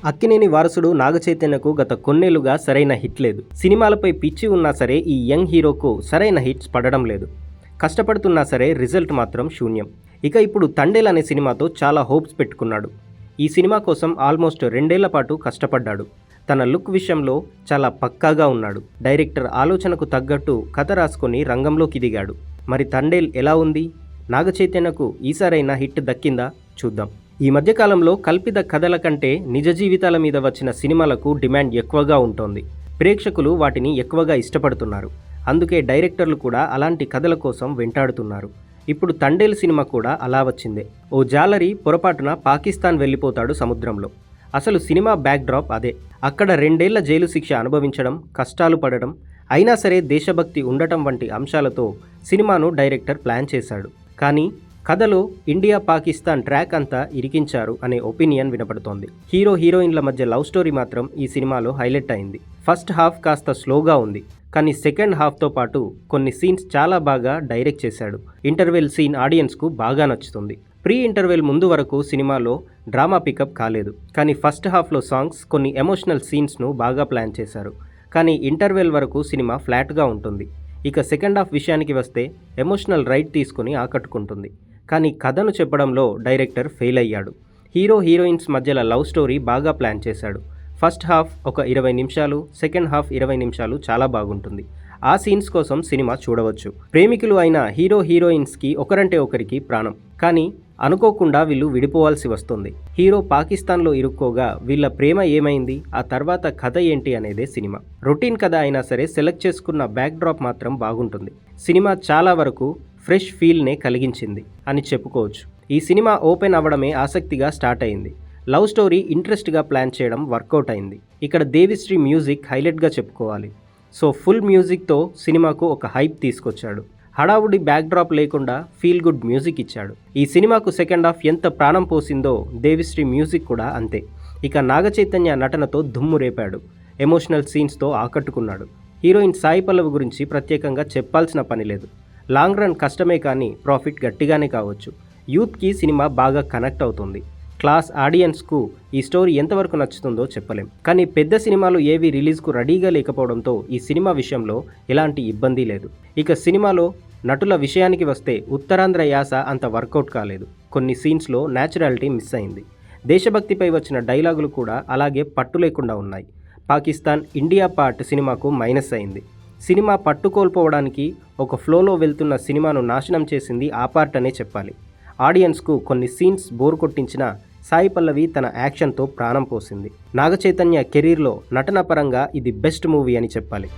అక్కినేని వారసుడు నాగచైతన్యకు గత కొన్నేళ్లుగా సరైన హిట్ లేదు. సినిమాలపై పిచ్చి ఉన్నా సరే ఈ యంగ్ హీరోకు సరైన హిట్స్ పడడం లేదు. కష్టపడుతున్నా సరే రిజల్ట్ మాత్రం శూన్యం. ఇక ఇప్పుడు తండేల్ అనే సినిమాతో చాలా హోప్స్ పెట్టుకున్నాడు. ఈ సినిమా కోసం ఆల్మోస్ట్ 2 ఏళ్ల పాటు కష్టపడ్డాడు. తన లుక్ విషయంలో చాలా పక్కాగా ఉన్నాడు. డైరెక్టర్ ఆలోచనకు తగ్గట్టు కథ రాసుకొని రంగంలోకి దిగాడు. మరి తండేల్ ఎలా ఉంది? నాగచైతన్యకు ఈసారైనా హిట్ దక్కిందా? చూద్దాం. ఈ మధ్యకాలంలో కల్పిత కథల కంటే నిజ జీవితాల మీద వచ్చిన సినిమాలకు డిమాండ్ ఎక్కువగా ఉంటోంది. ప్రేక్షకులు వాటిని ఎక్కువగా ఇష్టపడుతున్నారు. అందుకే డైరెక్టర్లు కూడా అలాంటి కథల కోసం వెంటాడుతున్నారు. ఇప్పుడు తండేల్ సినిమా కూడా అలా వచ్చిందే. ఓ జాలరి పొరపాటున పాకిస్తాన్ వెళ్ళిపోతాడు సముద్రంలో. అసలు సినిమా బ్యాక్ డ్రాప్ అదే. అక్కడ 2 ఏళ్ల జైలు శిక్ష అనుభవించడం, కష్టాలు పడడం, అయినా సరే దేశభక్తి ఉండటం వంటి అంశాలతో సినిమాను డైరెక్టర్ ప్లాన్ చేశాడు. కానీ కథలో ఇండియా పాకిస్తాన్ ట్రాక్ అంతా ఇరికించారు అనే ఒపీనియన్ వినపడుతోంది. హీరో హీరోయిన్ల మధ్య లవ్ స్టోరీ మాత్రం ఈ సినిమాలో హైలైట్ అయింది. ఫస్ట్ హాఫ్ కాస్త స్లోగా ఉంది, కానీ సెకండ్ హాఫ్తో పాటు కొన్ని సీన్స్ చాలా బాగా డైరెక్ట్ చేశాడు. ఇంటర్వెల్ సీన్ ఆడియన్స్కు బాగా నచ్చుతుంది. ప్రీ ఇంటర్వెల్ ముందు వరకు సినిమాలో డ్రామా పికప్ కాలేదు, కానీ ఫస్ట్ హాఫ్లో సాంగ్స్, కొన్ని ఎమోషనల్ సీన్స్ను బాగా ప్లాన్ చేశారు. కానీ ఇంటర్వెల్ వరకు సినిమా ఫ్లాట్గా ఉంటుంది. ఇక సెకండ్ హాఫ్ విషయానికి వస్తే ఎమోషనల్ రైడ్ తీసుకుని ఆకట్టుకుంటుంది. కానీ కథను చెప్పడంలో డైరెక్టర్ ఫెయిల్ అయ్యాడు. హీరో హీరోయిన్స్ మధ్యల లవ్ స్టోరీ బాగా ప్లాన్ చేశాడు. ఫస్ట్ హాఫ్ ఒక 20 నిమిషాలు, సెకండ్ హాఫ్ 20 నిమిషాలు చాలా బాగుంటుంది. ఆ సీన్స్ కోసం సినిమా చూడవచ్చు. ప్రేమికులు అయిన హీరో హీరోయిన్స్కి ఒకరంటే ఒకరికి ప్రాణం, కానీ అనుకోకుండా వీళ్ళు విడిపోవాల్సి వస్తుంది. హీరో పాకిస్తాన్లో ఇరుక్కోగా వీళ్ళ ప్రేమ ఏమైంది, ఆ తర్వాత కథ ఏంటి అనేదే సినిమా. రొటీన్ కథ అయినా సరే సెలెక్ట్ చేసుకున్న బ్యాక్ డ్రాప్ మాత్రం బాగుంటుంది. సినిమా చాలా వరకు ఫ్రెష్ ఫీల్నే కలిగించింది అని చెప్పుకోవచ్చు. ఈ సినిమా ఓపెన్ అవ్వడమే ఆసక్తిగా స్టార్ట్ అయింది. లవ్ స్టోరీ ఇంట్రెస్ట్గా ప్లాన్ చేయడం వర్కౌట్ అయింది. ఇక్కడ దేవిశ్రీ మ్యూజిక్ హైలైట్గా చెప్పుకోవాలి. సో ఫుల్ మ్యూజిక్తో సినిమాకు ఒక హైప్ తీసుకొచ్చాడు. హడావుడి బ్యాక్ డ్రాప్ లేకుండా ఫీల్ గుడ్ మ్యూజిక్ ఇచ్చాడు. ఈ సినిమాకు సెకండ్ హాఫ్ ఎంత ప్రాణం పోసిందో దేవిశ్రీ మ్యూజిక్ కూడా అంతే. ఇక నాగచైతన్య నటనతో దుమ్ము రేపాడు. ఎమోషనల్ సీన్స్తో ఆకట్టుకున్నాడు. హీరోయిన్ సాయి పల్లవి గురించి ప్రత్యేకంగా చెప్పాల్సిన పని లేదు. లాంగ్ రన్ కష్టమే కానీ ప్రాఫిట్ గట్టిగానే కావచ్చు. యూత్కి సినిమా బాగా కనెక్ట్ అవుతుంది. క్లాస్ ఆడియన్స్కు ఈ స్టోరీ ఎంతవరకు నచ్చుతుందో చెప్పలేం. కానీ పెద్ద సినిమాలు ఏవి రిలీజ్కు రెడీగా లేకపోవడంతో ఈ సినిమా విషయంలో ఎలాంటి ఇబ్బంది లేదు. ఇక సినిమాలో నటుల విషయానికి వస్తే ఉత్తరాంధ్ర యాస అంత వర్కౌట్ కాలేదు. కొన్ని సీన్స్లో న్యాచురాలిటీ మిస్ అయింది. దేశభక్తిపై వచ్చిన డైలాగులు కూడా అలాగే పట్టు లేకుండా ఉన్నాయి. పాకిస్తాన్ ఇండియా పార్ట్ సినిమాకు మైనస్ అయింది. సినిమా పట్టు కోల్పోవడానికి ఒక ఫ్లోలో వెళ్తున్న సినిమాను నాశనం చేసింది ఆ పార్ట్ అనే చెప్పాలి. ఆడియన్స్కు కొన్ని సీన్స్ బోర్ కొట్టించిన సాయి పల్లవి తన యాక్షన్తో ప్రాణం పోసింది. నాగచైతన్య కెరీర్లో నటన పరంగా ఇది బెస్ట్ మూవీ అని చెప్పాలి.